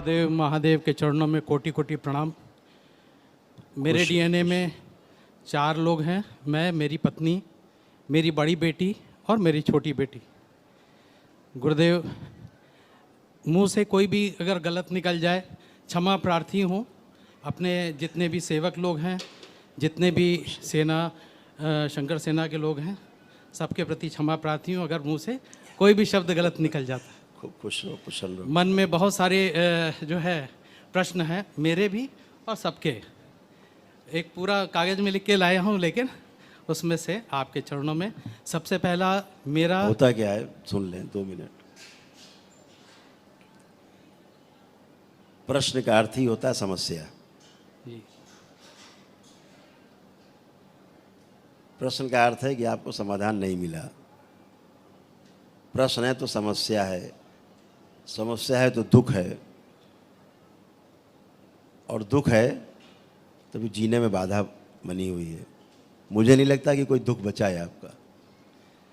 गुरुदेव महादेव के चरणों में कोटि कोटि प्रणाम। मेरे डीएनए में 4 लोग हैं, मैं, मेरी पत्नी, मेरी बड़ी बेटी और मेरी छोटी बेटी। गुरुदेव, मुंह से कोई भी अगर गलत निकल जाए क्षमा प्रार्थी हूँ। अपने जितने भी सेवक लोग हैं, जितने भी सेना शंकर सेना के लोग हैं, सबके प्रति क्षमा प्रार्थी हूँ अगर मुंह से कोई भी शब्द गलत निकल जाता है। खूब खुश रहो, कुशल रहो। मन में बहुत सारे जो है प्रश्न हैं, मेरे भी और सबके। एक पूरा कागज़ में लिख के लाया हूँ, लेकिन उसमें से आपके चरणों में सबसे पहला मेरा होता क्या है सुन लें 2 मिनट। प्रश्न का अर्थ ही होता है समस्या। जी। प्रश्न का अर्थ है कि आपको समाधान नहीं मिला। प्रश्न है तो समस्या है, समस्या है तो दुख है, और दुख है तभी जीने में बाधा बनी हुई है। मुझे नहीं लगता कि कोई दुख बचा है आपका,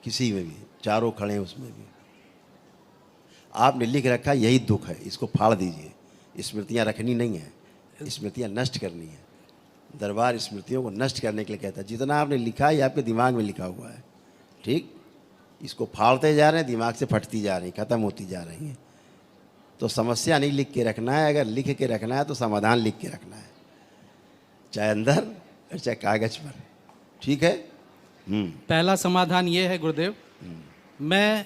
किसी में भी। चारों खड़े हैं उसमें भी आपने लिख रखा यही दुख है, इसको फाड़ दीजिए। स्मृतियाँ रखनी नहीं है, स्मृतियाँ नष्ट करनी है। दरबार स्मृतियों को नष्ट करने के लिए कहता है। जितना आपने लिखा है ये आपके दिमाग में लिखा हुआ है, ठीक। इसको फाड़ते जा रहे हैं, दिमाग से फटती जा रही, ख़त्म होती जा रही हैं। तो समस्या नहीं लिख के रखना है, अगर लिख के रखना है तो समाधान लिख के रखना है, चाहे अंदर और चाहे कागज पर, ठीक है। पहला समाधान ये है गुरुदेव, मैं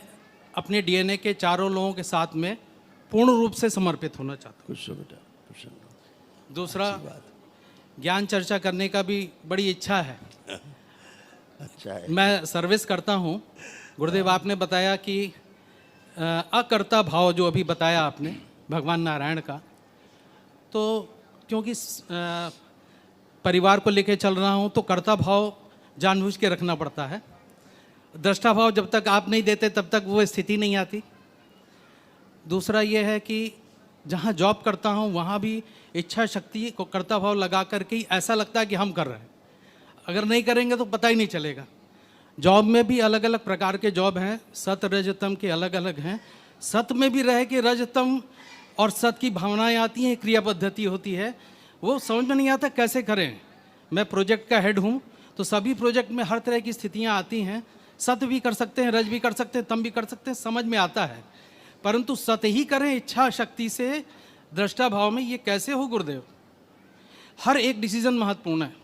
अपने डीएनए के 4 लोगों के साथ में पूर्ण रूप से समर्पित होना चाहता हूँ। खुश हो बेटा, खुश हो। दूसरा, ज्ञान चर्चा करने का भी बड़ी इच्छा है। अच्छा है। मैं सर्विस करता हूँ गुरुदेव। आपने बताया कि अकर्ता भाव जो अभी बताया आपने भगवान नारायण का, तो क्योंकि परिवार को लेके चल रहा हूँ तो कर्ता भाव जानबूझ के रखना पड़ता है। दृष्टा भाव जब तक आप नहीं देते तब तक वो स्थिति नहीं आती। दूसरा ये है कि जहाँ जॉब करता हूँ वहाँ भी इच्छा शक्ति को कर्ता भाव लगा करके ही ऐसा लगता है कि हम कर रहे हैं। अगर नहीं करेंगे तो पता ही नहीं चलेगा। जॉब में भी अलग अलग प्रकार के जॉब हैं, सत रजतम के अलग अलग हैं। सत में भी रह के रजतम और सत की भावनाएं आती हैं, क्रिया पद्धति होती है, वो समझ में नहीं आता कैसे करें। मैं प्रोजेक्ट का हेड हूँ तो सभी प्रोजेक्ट में हर तरह की स्थितियाँ आती हैं। सत भी कर सकते हैं, रज भी कर सकते हैं, तम भी कर सकते हैं, समझ में आता है। परंतु सत ही करें इच्छा शक्ति से, दृष्टा भाव में, ये कैसे हो गुरुदेव? हर एक डिसीजन महत्वपूर्ण है।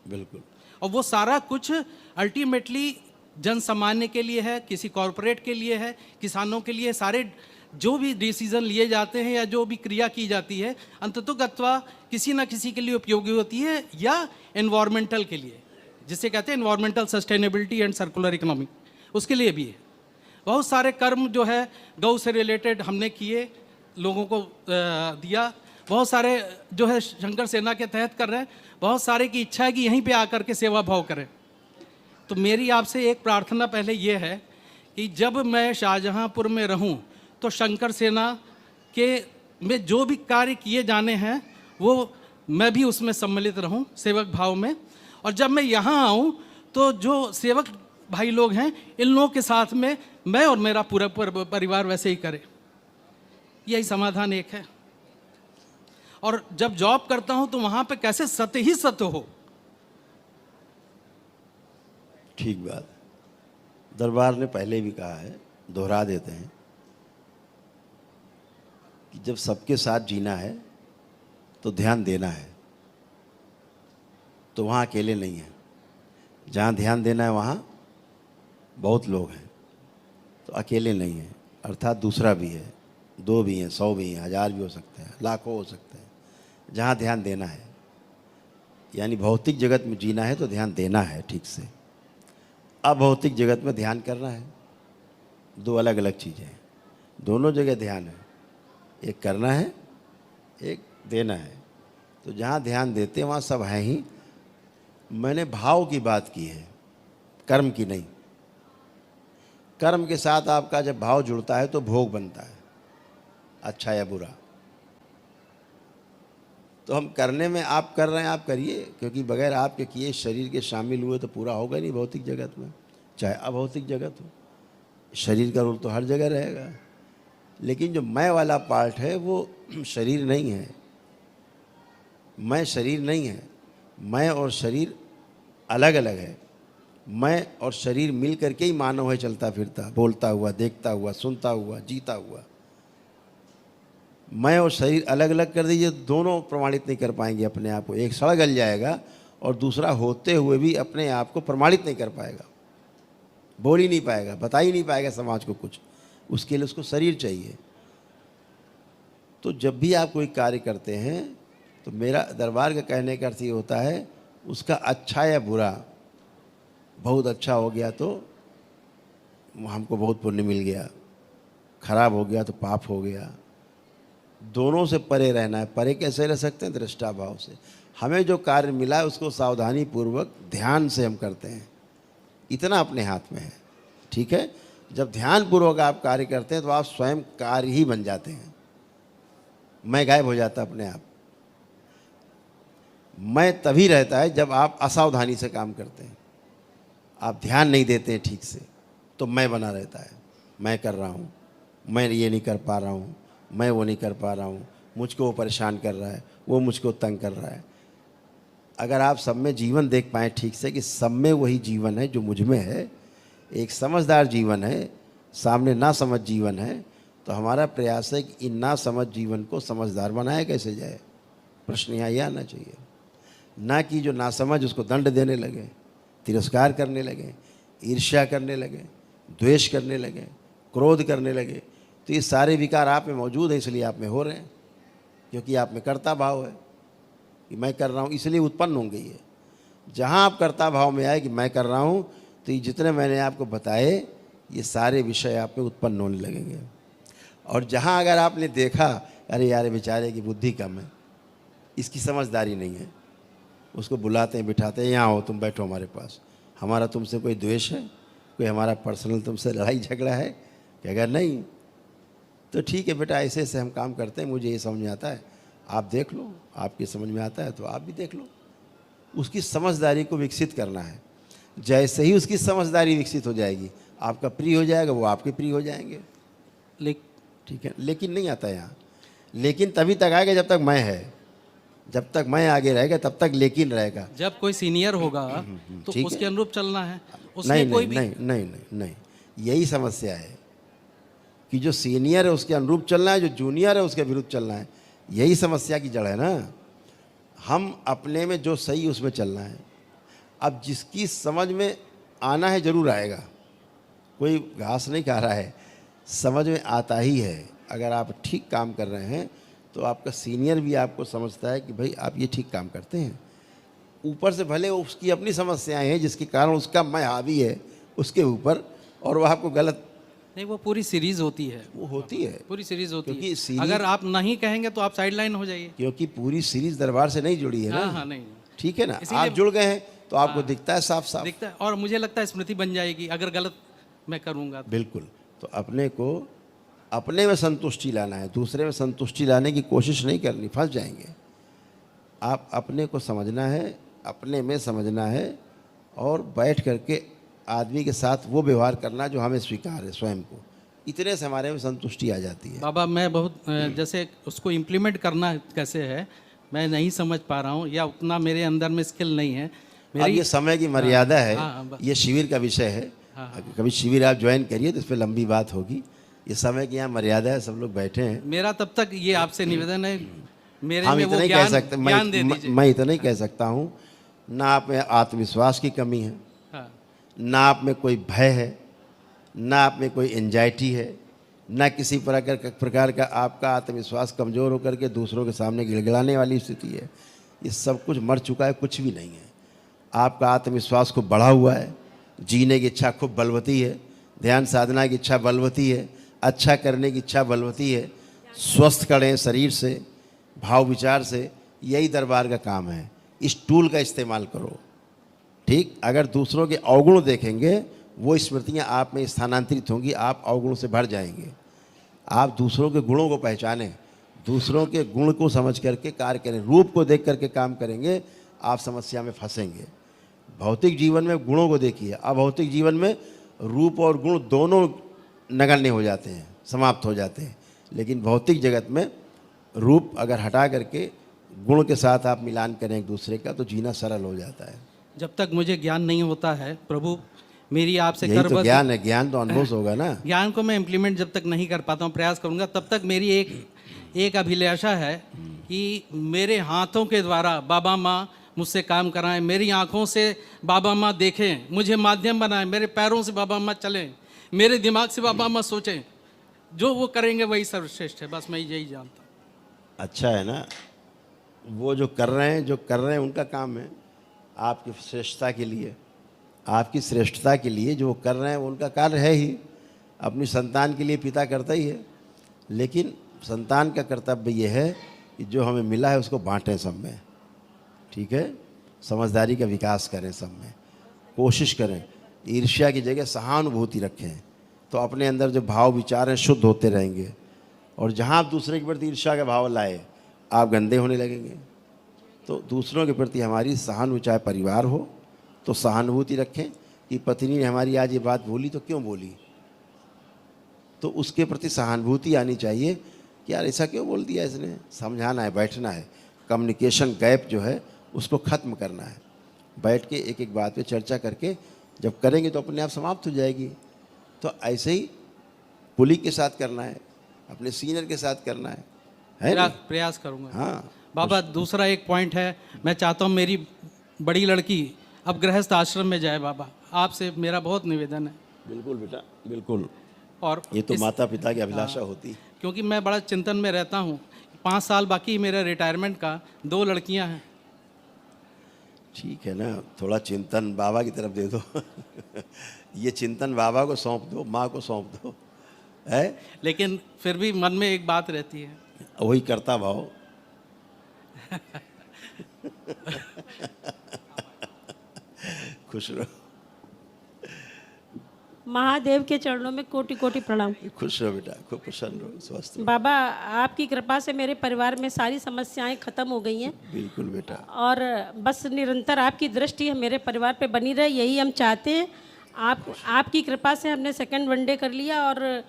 बिल्कुल। और वो सारा कुछ अल्टीमेटली जन सामान्य के लिए है, किसी कॉरपोरेट के लिए है, किसानों के लिए। सारे जो भी डिसीजन लिए जाते हैं या जो भी क्रिया की जाती है अंततोगत्वा किसी ना किसी के लिए उपयोगी होती है, या एनवायरमेंटल के लिए, जिसे कहते हैं environmental sustainability and circular economy, उसके लिए भी है। बहुत सारे कर्म जो है गौ से रिलेटेड हमने किए, लोगों को दिया। बहुत सारे जो है शंकर सेना के तहत कर रहे हैं। बहुत सारे की इच्छा है कि यहीं पे आकर के सेवा भाव करें। तो मेरी आपसे एक प्रार्थना पहले ये है कि जब मैं शाहजहांपुर में रहूं तो शंकर सेना के में जो भी कार्य किए जाने हैं वो मैं भी उसमें सम्मिलित रहूं, सेवक भाव में। और जब मैं यहाँ आऊँ तो जो सेवक भाई लोग हैं इन लोगों के साथ में मैं और मेरा पूरा परिवार वैसे ही करे। यही समाधान एक है। और जब जॉब करता हूं तो वहां पे कैसे सत्य ही सत्य हो। ठीक बात। दरबार ने पहले भी कहा है, दोहरा देते हैं कि जब सबके साथ जीना है तो ध्यान देना है। तो वहाँ अकेले नहीं है, जहाँ ध्यान देना है वहाँ बहुत लोग हैं, तो अकेले नहीं है। अर्थात दूसरा भी है, 2 भी हैं, 100 भी हैं, 1000 भी हो सकते हैं, लाखों हो सकते हैं। जहाँ ध्यान देना है, यानी भौतिक जगत में जीना है तो ध्यान देना है ठीक से। अभौतिक जगत में ध्यान करना है, 2 अलग अलग चीज़ें हैं। दोनों जगह ध्यान है, एक करना है, एक देना है। तो जहाँ ध्यान देते हैं वहाँ सब है ही। मैंने भाव की बात की है, कर्म की नहीं। कर्म के साथ आपका जब भाव जुड़ता है तो भोग बनता है, अच्छा या बुरा। तो हम करने में, आप कर रहे हैं आप करिए, क्योंकि बगैर आपके किए शरीर के शामिल हुए तो पूरा होगा नहीं भौतिक जगत में, चाहे अभौतिक जगत हो। शरीर का रोल तो हर जगह रहेगा। लेकिन जो मैं वाला पार्ट है वो शरीर नहीं है। मैं शरीर नहीं है, मैं और शरीर अलग अलग है। मैं और शरीर मिल करके ही मानव है, चलता फिरता, बोलता हुआ, देखता हुआ, सुनता हुआ, जीता हुआ। मैं और शरीर अलग अलग कर दीजिए, दोनों प्रमाणित नहीं कर पाएंगे अपने आप को। एक सड़ गल जाएगा और दूसरा होते हुए भी अपने आप को प्रमाणित नहीं कर पाएगा, बोल ही नहीं पाएगा, बता ही नहीं पाएगा समाज को कुछ। उसके लिए उसको शरीर चाहिए। तो जब भी आप कोई कार्य करते हैं तो मेरा दरबार का कहने का अर्थ ये होता है, उसका अच्छा या बुरा, बहुत अच्छा हो गया तो हमको बहुत पुण्य मिल गया, खराब हो गया तो पाप हो गया। दोनों से परे रहना है। परे कैसे रह सकते हैं? दृष्टा भाव से। हमें जो कार्य मिला है उसको सावधानी पूर्वक ध्यान से हम करते हैं, इतना अपने हाथ में है। ठीक है, जब ध्यान पूर्वक आप कार्य करते हैं तो आप स्वयं कार्य ही बन जाते हैं। मैं गायब हो जाता अपने आप। मैं तभी रहता है जब आप असावधानी से काम करते हैं, आप ध्यान नहीं देते हैं ठीक से, तो मैं बना रहता है। मैं कर रहा हूँ, मैं ये नहीं कर पा रहा हूँ, मैं वो नहीं कर पा रहा हूँ, मुझको वो परेशान कर रहा है, वो मुझको तंग कर रहा है। अगर आप सब में जीवन देख पाएँ ठीक से कि सब में वही जीवन है जो मुझ में है, एक समझदार जीवन है, सामने ना समझ जीवन है, तो हमारा प्रयास है कि इन ना समझ जीवन को समझदार बनाया कैसे जाए। प्रश्न यहाँ यह आना चाहिए, ना कि जो ना समझ उसको दंड देने लगे, तिरस्कार करने लगे, ईर्ष्या करने लगे, द्वेष करने लगे, क्रोध करने लगे। तो ये सारे विकार आप में मौजूद हैं, इसलिए आप में हो रहे हैं, क्योंकि आप में कर्ता भाव है कि मैं कर रहा हूँ, इसलिए उत्पन्न होंगे ये। जहाँ आप कर्ता भाव में आए कि मैं कर रहा हूँ, तो ये जितने मैंने आपको बताए ये सारे विषय आप में उत्पन्न होने लगेंगे। और जहाँ अगर आपने देखा अरे यार बेचारे की बुद्धि कम है, इसकी समझदारी नहीं है, उसको बुलाते हैं, बिठाते हैं, यहाँ हो तुम बैठो हमारे पास, हमारा तुमसे कोई द्वेष है, कोई हमारा पर्सनल तुमसे लड़ाई झगड़ा है? कि अगर नहीं तो ठीक है बेटा, ऐसे ऐसे हम काम करते हैं, मुझे ये समझ में आता है, आप देख लो, आपकी समझ में आता है तो आप भी देख लो। उसकी समझदारी को विकसित करना है। जैसे ही उसकी समझदारी विकसित हो जाएगी, आपका प्रिय हो जाएगा, वो आपके प्रिय हो जाएंगे। ठीक है, लेकिन नहीं आता यहाँ। लेकिन तभी तक आएगा जब तक मैं है, जब तक मैं आगे रहेगा तब तक लेकिन रहेगा। जब कोई सीनियर होगा तो ठीक उसके है। अनुरूप चलना है। नहीं नहीं नहीं नहीं नहीं नहीं, यही समस्या है कि जो सीनियर है उसके अनुरूप चलना है, जो जूनियर है उसके विरुद्ध चलना है। यही समस्या की जड़ है ना। हम अपने में जो सही उसमें चलना है। अब जिसकी समझ में आना है जरूर आएगा, कोई घास नहीं खा रहा है, समझ में आता ही है। अगर आप ठीक काम कर रहे हैं तो आपका सीनियर भी आपको समझता है कि भाई आप ये ठीक काम करते हैं। ऊपर से भले उसकी अपनी समस्याएं हैं जिसके कारण उसका मैं हावी है उसके ऊपर, और वह आपको गलत नहीं, वो पूरी सीरीज होती है, वो होती है, पूरी सीरीज होती क्योंकि है। सीरीज, अगर आप नहीं कहेंगे तो आप साइडलाइन हो जाइए, क्योंकि पूरी सीरीज दरबार से नहीं जुड़ी है ना। हाँ नहीं, ठीक है ना, इसीलिए आप जुड़ गए हैं तो आपको दिखता है साफ साफ, दिखता है। और मुझे लगता है स्मृति बन जाएगी अगर गलत मैं करूँगा। बिल्कुल। तो अपने को अपने में संतुष्टि लाना है, दूसरे में संतुष्टि लाने की कोशिश नहीं करनी, फंस जाएंगे। आप अपने को समझना है, अपने में समझना है, और बैठ करके आदमी के साथ वो व्यवहार करना जो हमें स्वीकार है स्वयं को। इतने से हमारे में संतुष्टि आ जाती है। बाबा मैं बहुत जैसे उसको इम्प्लीमेंट करना कैसे है मैं नहीं समझ पा रहा हूँ, या उतना मेरे अंदर में स्किल नहीं है। अब ये समय की मर्यादा है, हाँ, ये शिविर का विषय है। कभी शिविर आप ज्वाइन करिए तो इस पर लंबी बात होगी। ये समय की यहाँ मर्यादा है, सब लोग बैठे हैं। मेरा तब तक ये आपसे निवेदन है, मेरे हम में इतना वो ही कह सकते, ज्ञान दे दीजिए। मैं इतना ही कह सकता हूँ, ना आप में आत्मविश्वास की कमी है, हाँ, ना आप में कोई भय है, ना आप में कोई एंजाइटी है, ना किसी प्रकार का आपका आत्मविश्वास कमज़ोर होकर के दूसरों के सामने गिड़गिड़ाने वाली स्थिति है। ये सब कुछ मर चुका है, कुछ भी नहीं है। आपका आत्मविश्वास खूब बढ़ा हुआ है, जीने की इच्छा खूब बलवती है, ध्यान साधना की इच्छा बलवती है, अच्छा करने की इच्छा बलवती है। स्वस्थ करें शरीर से, भाव विचार से, यही दरबार का काम है। इस टूल का इस्तेमाल करो। ठीक, अगर दूसरों के अवगुण देखेंगे वो स्मृतियाँ आप में स्थानांतरित होंगी, आप अवगुणों से भर जाएंगे। आप दूसरों के गुणों को पहचानें, दूसरों के गुण को समझ करके कार्य करें। रूप को देख करके काम करेंगे, आप समस्या में फंसेंगे। भौतिक जीवन में गुणों को देखिए, अभौतिक जीवन में रूप और गुण दोनों नगण्य हो जाते हैं, समाप्त हो जाते हैं। लेकिन भौतिक जगत में रूप अगर हटा करके गुण के साथ आप मिलान करें एक दूसरे का तो जीना सरल हो जाता है। जब तक मुझे ज्ञान नहीं होता है प्रभु, मेरी आपसे यही तो करबद्ध ज्ञान है, ज्ञान तो अनुभव से होगा ना। ज्ञान को मैं इम्प्लीमेंट जब तक नहीं कर पाता हूँ, प्रयास करूँगा, तब तक मेरी एक अभिलाषा है कि मेरे हाथों के द्वारा बाबा माँ मुझसे काम कराएं, मेरी आँखों से बाबा माँ देखें, मुझे माध्यम बनाएं, मेरे पैरों से बाबा माँ चलें, मेरे दिमाग से बाबा माँ सोचें। जो वो करेंगे वही सर्वश्रेष्ठ है, बस मैं यही जानता हूँ। अच्छा है ना, वो जो कर रहे हैं उनका काम है आपकी श्रेष्ठता के लिए, आपकी श्रेष्ठता के लिए जो कर रहे हैं वो उनका कार्य है ही। अपनी संतान के लिए पिता करता ही है, लेकिन संतान का कर्तव्य ये है कि जो हमें मिला है उसको बांटें सब में, ठीक है। समझदारी का विकास करें सब में, कोशिश करें, ईर्ष्या की जगह सहानुभूति रखें, तो अपने अंदर जो भाव विचार हैं शुद्ध होते रहेंगे। और जहाँ आप दूसरे के प्रति ईर्ष्या का भाव लाए आप गंदे होने लगेंगे। तो दूसरों के प्रति हमारी सहानुभूति, चाहे परिवार हो तो सहानुभूति रखें कि पत्नी ने हमारी आज ये बात बोली तो क्यों बोली, तो उसके प्रति सहानुभूति आनी चाहिए कि यार ऐसा क्यों बोल दिया इसने। समझाना है, बैठना है, कम्युनिकेशन गैप जो है उसको ख़त्म करना है। बैठ के एक एक बात पे चर्चा करके जब करेंगे तो अपने आप समाप्त हो जाएगी। तो ऐसे ही पुली के साथ करना है, अपने सीनियर के साथ करना है ना? प्रयास करूँगा। हाँ बाबा, दूसरा एक पॉइंट है, मैं चाहता हूँ मेरी बड़ी लड़की अब गृहस्थ आश्रम में जाए। बाबा, आपसे मेरा बहुत निवेदन है। बिल्कुल बेटा, बिल्कुल। और ये तो माता पिता की अभिलाषा होती है। क्योंकि मैं बड़ा चिंतन में रहता हूँ, 5 साल बाकी है मेरे रिटायरमेंट का, 2 लड़कियाँ हैं। ठीक है ना, थोड़ा चिंतन बाबा की तरफ दे दो ये चिंतन बाबा को सौंप दो, माँ को सौंप दो, है। लेकिन फिर भी मन में एक बात रहती है, वही करता भाव खुश रहो, महादेव के चरणों में कोटि कोटि प्रणाम। खुश रहो बेटा, खूब प्रसन्न रहो, स्वस्थ रहो। बाबा, आपकी कृपा से मेरे परिवार में सारी समस्याएं खत्म हो गई हैं। बिल्कुल बेटा। और बस निरंतर आपकी दृष्टि मेरे परिवार पे बनी रहे, यही हम चाहते हैं। आपकी कृपा से हमने सेकंड वनडे कर लिया और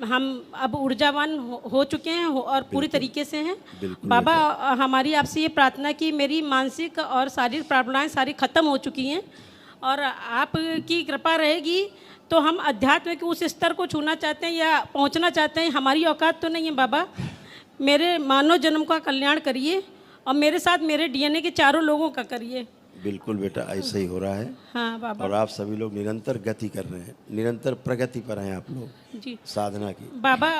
हम अब ऊर्जावान हो चुके हैं और पूरी तरीके से हैं। बाबा, हमारी आपसे ये प्रार्थना कि मेरी मानसिक और शारीरिक प्रॉब्लमें सारी खत्म हो चुकी हैं और आपकी कृपा रहेगी तो हम अध्यात्म के उस स्तर को छूना चाहते हैं या पहुंचना चाहते हैं। हमारी औकात तो नहीं है बाबा, मेरे मानव जन्म का कल्याण करिए और मेरे साथ मेरे डीएनए के चारों लोगों का करिए। बिल्कुल बेटा, ऐसा ही हो रहा है। हाँ बाबा। और आप सभी लोग निरंतर गति कर रहे हैं, निरंतर प्रगति पर हैं आप लोग जी साधना की। बाबा,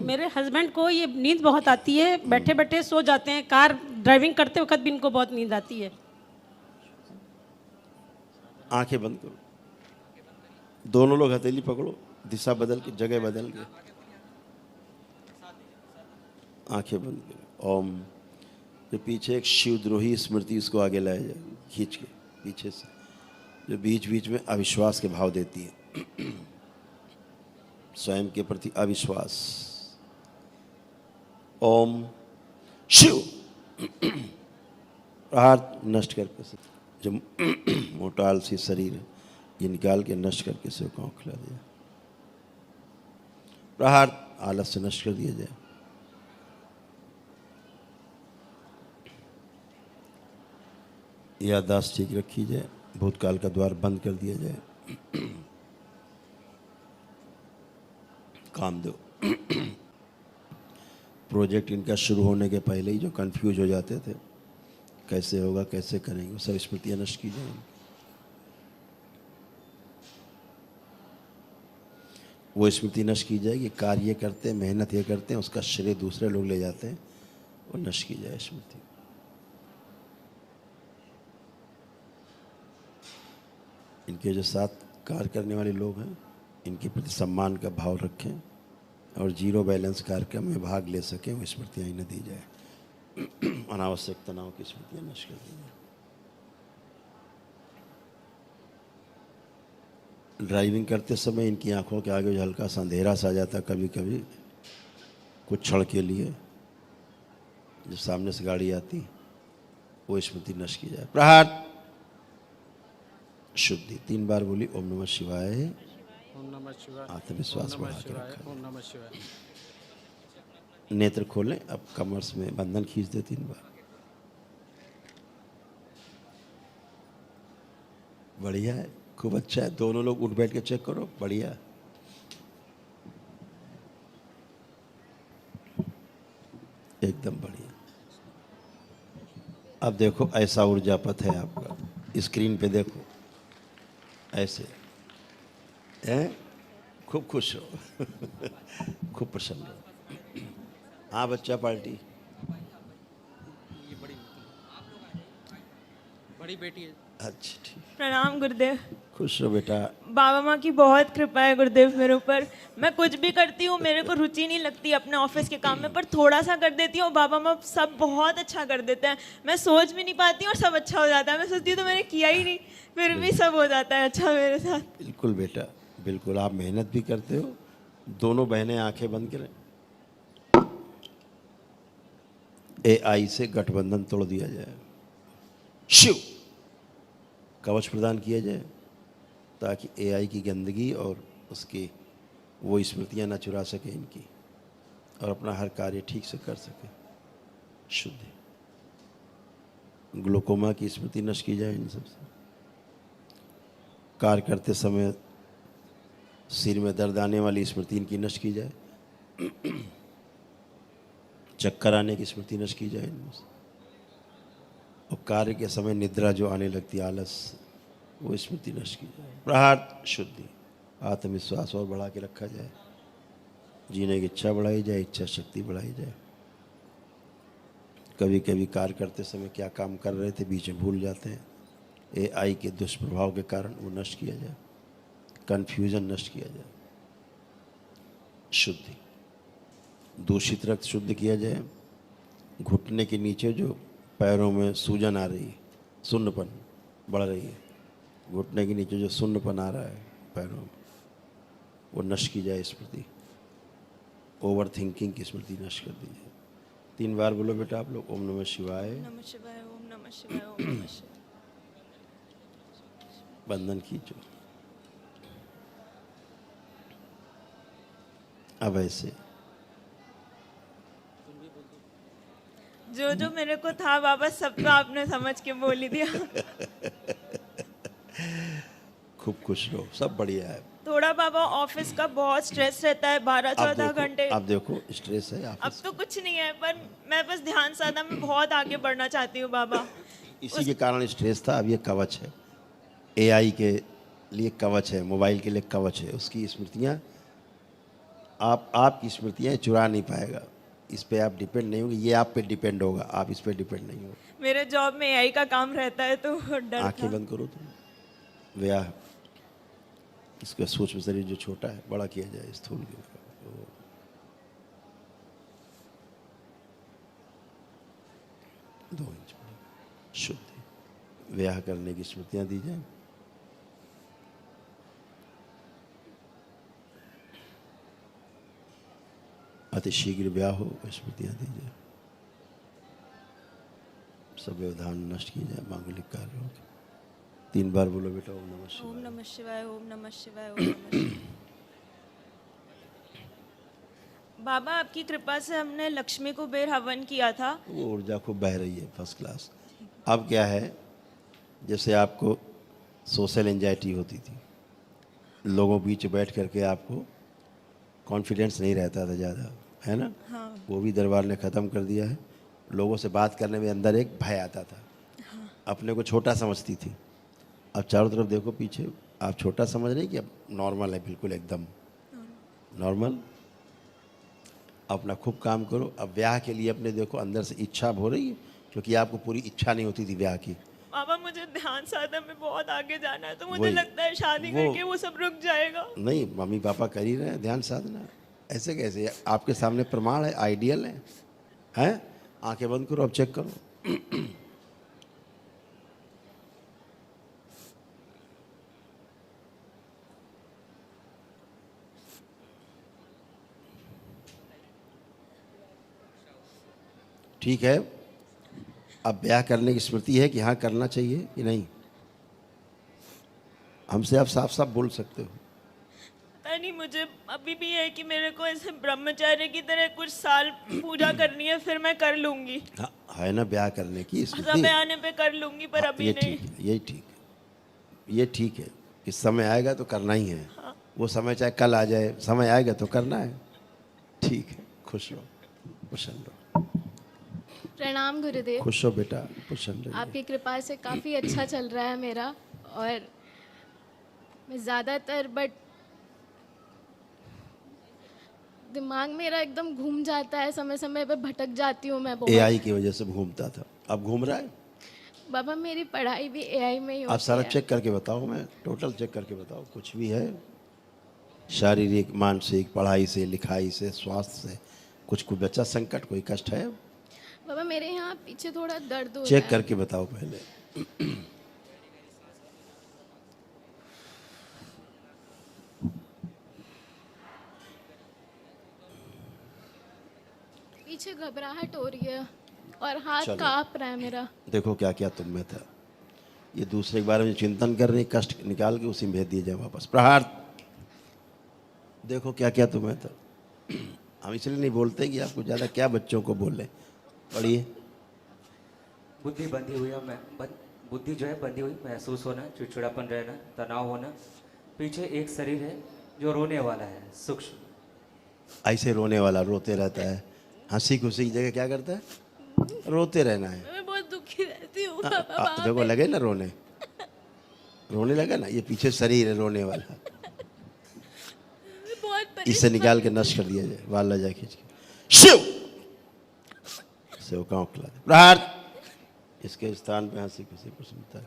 मेरे हस्बैंड को ये नींद बहुत आती है, बैठे बैठे सो जाते हैं, कार ड्राइविंग करते वक्त भी इनको बहुत नींद आती है। आंखें बंद करो, दोनों लोग हथेली पकड़ो, दिशा बदल के, जगह बदल के, आंखें बंद करो। ओम। जो पीछे एक शिवद्रोही स्मृति, उसको आगे लाया जाए, खींच के पीछे से, जो बीच बीच में अविश्वास के भाव देती है, स्वयं के प्रति अविश्वास। ओम शिव। प्रहार नष्ट करके से जो मोटा आलसी शरीर है ये निकाल के नष्ट करके से को खिला दिया। प्रहार आलस से नष्ट कर दिया जाए। याददाश्त ठीक रखी जाए, भूतकाल का द्वार बंद कर दिया जाए। काम दो। प्रोजेक्ट इनका शुरू होने के पहले ही जो कंफ्यूज हो जाते थे, कैसे होगा, कैसे करेंगे, वो सब स्मृतियाँ नष्ट की जाएंगी। वो स्मृति नष्ट की जाएगी, कार्य करते हैं, मेहनत ये करते हैं, उसका श्रेय दूसरे लोग ले जाते हैं, वो नष्ट की जाए स्मृति। इनके जो साथ कार्य करने वाले लोग हैं, इनके प्रति सम्मान का भाव रखें और जीरो बैलेंस कार्यक्रम में भाग ले सकें, वो स्मृतियाँ न दी जाए। अनावश्यक तनाव की स्मृतियाँ नष्ट कर दी जाए। ड्राइविंग करते समय इनकी आंखों के आगे जो हल्का सा अंधेरा सा आ जाता कभी कभी कुछ क्षण के लिए, जब सामने से गाड़ी आती, वो स्मृति नष्ट की जाए। प्रहार शुद्धि 3 बार बोली। ओम नमः शिवाय। ओम नमः शिवाय। आत्मविश्वास बढ़ा के शिवाय। रखा। ओम नमः शिवाय। नेत्र खोलें, अब कमर्स में बंधन खींच दे 3 बार। बढ़िया है, खूब अच्छा है। दोनों लोग उठ बैठ के चेक करो, बढ़िया। एकदम बढ़िया। अब देखो ऐसा ऊर्जा पथ है आपका, स्क्रीन पे देखो ऐसे हैं, खूब खुश हो खूब प्रसन्न हो। हाँ बच्चा पार्टी, बड़ी बेटी है। अच्छा ठीक, प्रणाम गुरुदेव। खुश रहो बेटा। बाबा माँ की बहुत कृपा है गुरुदेव मेरे ऊपर। मैं कुछ भी करती हूँ, मेरे को रुचि नहीं लगती अपने ऑफिस के काम में, पर थोड़ा सा कर देती हूँ, बाबा माँ सब बहुत अच्छा कर देते हैं। मैं सोच भी नहीं पाती हूँ और सब अच्छा हो जाता है। मैं सोचती हूँ तो मैंने किया ही नहीं, फिर भी सब हो जाता है अच्छा मेरे साथ। बिल्कुल बेटा, बिल्कुल। आप मेहनत भी करते हो। दोनों बहनें आंखें बंद करें। AI से गठबंधन तोड़ दिया जाए, शिव कवच प्रदान किया जाए, ताकि AI की गंदगी और उसकी वो स्मृतियां न चुरा सके इनकी, और अपना हर कार्य ठीक से कर सके। शुद्धि, ग्लूकोमा की स्मृति नष्ट की जाए इन सबसे। कार्य करते समय सिर में दर्द आने वाली स्मृति इनकी नष्ट की जाए। चक्कर आने की स्मृति नष्ट की जाए इनमें से। और कार्य के समय निद्रा जो आने लगती आलस, वो स्मृति नष्ट की जाए। प्रहार शुद्धि, आत्मविश्वास और बढ़ा के रखा जाए। जीने की इच्छा बढ़ाई जाए, इच्छा शक्ति बढ़ाई जाए। कभी कभी कार्य करते समय क्या काम कर रहे थे बीच में भूल जाते हैं, AI के दुष्प्रभाव के कारण वो नष्ट किया जाए। कन्फ्यूजन नष्ट किया जाए। शुद्धि, दूषित रक्त शुद्ध किया जाए। घुटने के नीचे जो पैरों में सूजन आ रही है, सुन्नपन बढ़ रही है, घुटने के नीचे जो सुन्नपन आ रहा है पैरों में, वो नष्ट की जाए स्मृति। ओवर थिंकिंग की स्मृति नष्ट कर दी जाए। 3 बार बोलो बेटा आप लोग, ओम नमः शिवाय। नमः शिवाय, ओम नमः शिवाय, ओम नमः शिवाय। बंधन खींचो। अब ऐसे जो जो मेरे को था बाबा सब तो आपने समझ के बोल ही दिया। खूब खुश रहो, सब बढ़िया है। थोड़ा बाबा ऑफिस का बहुत स्ट्रेस रहता है, 12-14 घंटे। अब देखो स्ट्रेस है अब ऑफिस, तो कुछ नहीं है, पर मैं बस ध्यान साधना में बहुत आगे बढ़ना चाहती हूँ बाबा। इसी के कारण स्ट्रेस था। अब ये कवच है, AI के लिए कवच है, मोबाइल के लिए कवच है। उसकी स्मृतियाँ आपकी स्मृतियाँ चुरा नहीं पाएगा। इस पे आप डिपेंड नहीं होंगे, ये आप पे डिपेंड होगा, आप इस पे डिपेंड नहीं हो। मेरे जॉब में AI का काम रहता है तो डर आंखें था। बंद करो तुम। व्याह, इसका सूक्ष्म शरीर जो छोटा है बड़ा किया जाए, स्थूल के ऊपर। 2 इंच शुद्धि, व्याह करने की स्मृतियाँ दी जाए। अति शीघ्र ब्याह हो, स्मृतियाँ दी जाए। सब व्यवधान नष्ट किए जाए, मांगलिक कार्य हो। 3 बार बोलो बेटा, ओम नमः ओम शिवाय। नमः शिवाय, ओम नमः शिवाय, ओम नमः शिवाय। बाबा आपकी कृपा से हमने लक्ष्मी कुबेर हवन किया था। वो ऊर्जा खूब बह रही है, फर्स्ट क्लास। अब क्या है, जैसे आपको सोशल एंजाइटी होती थी, लोगों बीच बैठ करके आपको कॉन्फिडेंस नहीं रहता था ज़्यादा, है ना? हाँ। वो भी दरबार ने ख़त्म कर दिया है। लोगों से बात करने में अंदर एक भय आता था। हाँ। अपने को छोटा समझती थी। अब चारों तरफ देखो पीछे, आप छोटा समझ रहे हैं कि अब नॉर्मल है, बिल्कुल एकदम नॉर्मल। अपना खूब काम करो। अब ब्याह के लिए अपने देखो अंदर से इच्छा हो रही है, क्योंकि आपको पूरी इच्छा नहीं होती थी ब्याह की। बाबा मुझे ध्यान साधना में बहुत आगे जाना है, तो मुझे वही, लगता है शादी करके वो सब रुक जाएगा। नहीं, मम्मी पापा कर ही रहे हैं ध्यान साधना। ऐसे कैसे? आपके सामने प्रमाण है, आइडियल है, हैं? आंखें बंद करो, अब चेक करो। ठीक है। अब ब्याह करने की स्मृति है कि हाँ करना चाहिए कि नहीं? हमसे आप साफ साफ बोल सकते हो। पता नहीं मुझे अभी भी है कि मेरे को ऐसे ब्रह्मचार्य की तरह कुछ साल पूजा करनी है, फिर मैं कर लूंगी। हाँ, है ना ब्याह करने की इसमें समय आने पे कर लूंगी, पर अभी ये नहीं। ठीक है, यही ठीक है, ये ठीक है कि समय आएगा तो करना ही है। वो समय चाहे कल आ जाए, समय आएगा तो करना है। ठीक है, खुश रहो, प्रसन्न रहो। प्रणाम गुरुदेव। खुश हो बेटा, प्रसन्न रहिए। आपकी कृपा से काफ़ी अच्छा चल रहा है मेरा, और मैं ज़्यादातर दिमाग मेरा एकदम घूम जाता है, समय समय पे भटक जाती हूँ मैं बहुत। एआई की वजह से घूमता था, अब घूम रहा है। बाबा मेरी पढ़ाई भी एआई में ही आप होती सारा है। चेक करके बताओ, मैं टोटल चेक करके बताओ, कुछ भी है शारीरिक, मानसिक, पढ़ाई से, लिखाई से, स्वास्थ्य से, कुछ कोई बच्चा संकट, कोई कष्ट है? बाबा मेरे यहाँ पीछे थोड़ा दर्द हो रहा चेक है। करके बताओ पहले। पीछे घबराहट हो रही है और हाथ चलो। कांप रहा है मेरा। देखो क्या क्या तुम में था, ये दूसरे के बारे में चिंतन कर रही, कष्ट निकाल के उसी में भेज दिए जाए वापस। प्रहार। देखो क्या क्या तुम्हें था। हम इसलिए नहीं बोलते कि आपको ज़्यादा क्या बच्चों को बोले। पढ़िए। बुद्धि बंधी हुई बुद्धि जो है बंधी हुई महसूस होना, चिड़चिड़ापन रहना, तनाव होना। पीछे एक शरीर है जो रोने वाला है, सूक्ष्म। ऐसे रोने वाला रोते रहता है, हंसी खुशी की जगह क्या करता है, रोते रहना है। मैं बहुत दुखी रहती हूँ देखो लगे ना रोने, रोने लगा ना, ये पीछे शरीर है रोने वाला, बहुत इसे निकाल के नष्ट कर दिया जाए, वाल ला जाए खींच के। शिव सेवकाओं खिला दे। प्रहार। इसके स्थान पे हंसी खुशी प्रसन्नता,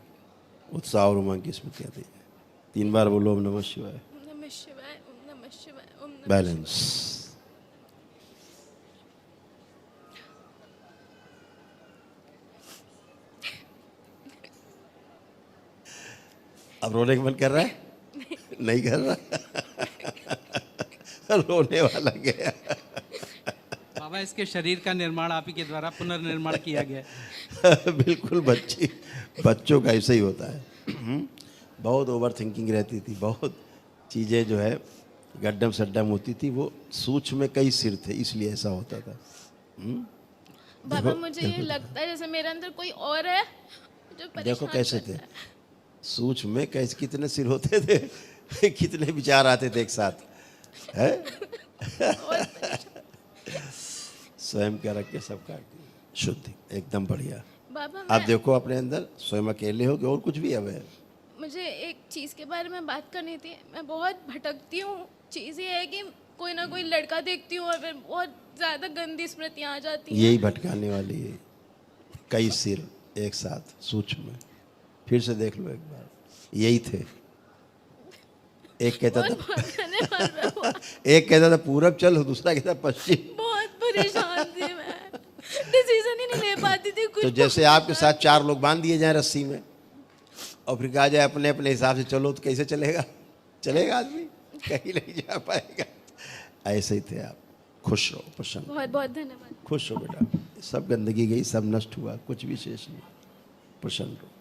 उत्साह और उमंग की स्मृतियां दी जाए। 3 बार बोलो ओम नमः शिवाय। ओम नमः शिवाय, ओम नमः शिवाय, ओम नमः बैलेंस। अब रोने का मन कर रहा है? नहीं कर रहा। रोने वाला गया। बाबा इसके शरीर का निर्माण आप ही के द्वारा पुनर्निर्माण किया गया है। बिल्कुल बच्चों का ऐसे ही होता है। बहुत ओवर थिंकिंग रहती थी, बहुत चीज़ें जो है गड्ढम सड्डम होती थी, वो सूक्ष्म में कई सिर थे, इसलिए ऐसा होता था। बाबा मुझे ये लगता है जैसे मेरे अंदर कोई और है जो देखो परेशान कैसे करता थे, है। सूक्ष्म में कैसे कितने सिर होते थे, कितने विचार आते थे एक साथ, है? स्वयं का रख के सब काट दिया। शुद्धि एकदम बढ़िया। बाबा आप देखो अपने अंदर स्वयं अकेले हो कि और कुछ भी है? मुझे एक चीज़ के बारे में बात करनी थी। मैं बहुत भटकती हूँ। चीज़ ये है कि कोई ना कोई लड़का देखती हूँ और फिर बहुत ज़्यादा गंदी स्मृतियाँ आ जाती हैं। यही भटकाने वाली है, कई सिर एक साथ सूक्ष्म में। फिर से देख लो एक बार, यही थे। एक कहता था एक कहता था पूरब चल, दूसरा कहता पश्चिम। बहुत परेशान थी मैं, डिसीजन ही नहीं ले पाती थी कुछ। तो जैसे आपके साथ 4 लोग बांध दिए जाए रस्सी में और फिर कहा जाए अपने अपने हिसाब से चलो, तो कैसे चलेगा? चलेगा आदमी? कहीं नहीं जा पाएगा। ऐसे ही थे आप। खुश रहो, प्रसन्न, बहुत बहुत धन्यवाद। खुश हो बेटा। सब गंदगी गई, सब नष्ट हुआ, कुछ भी शेष नहीं। प्रसन्न रहो।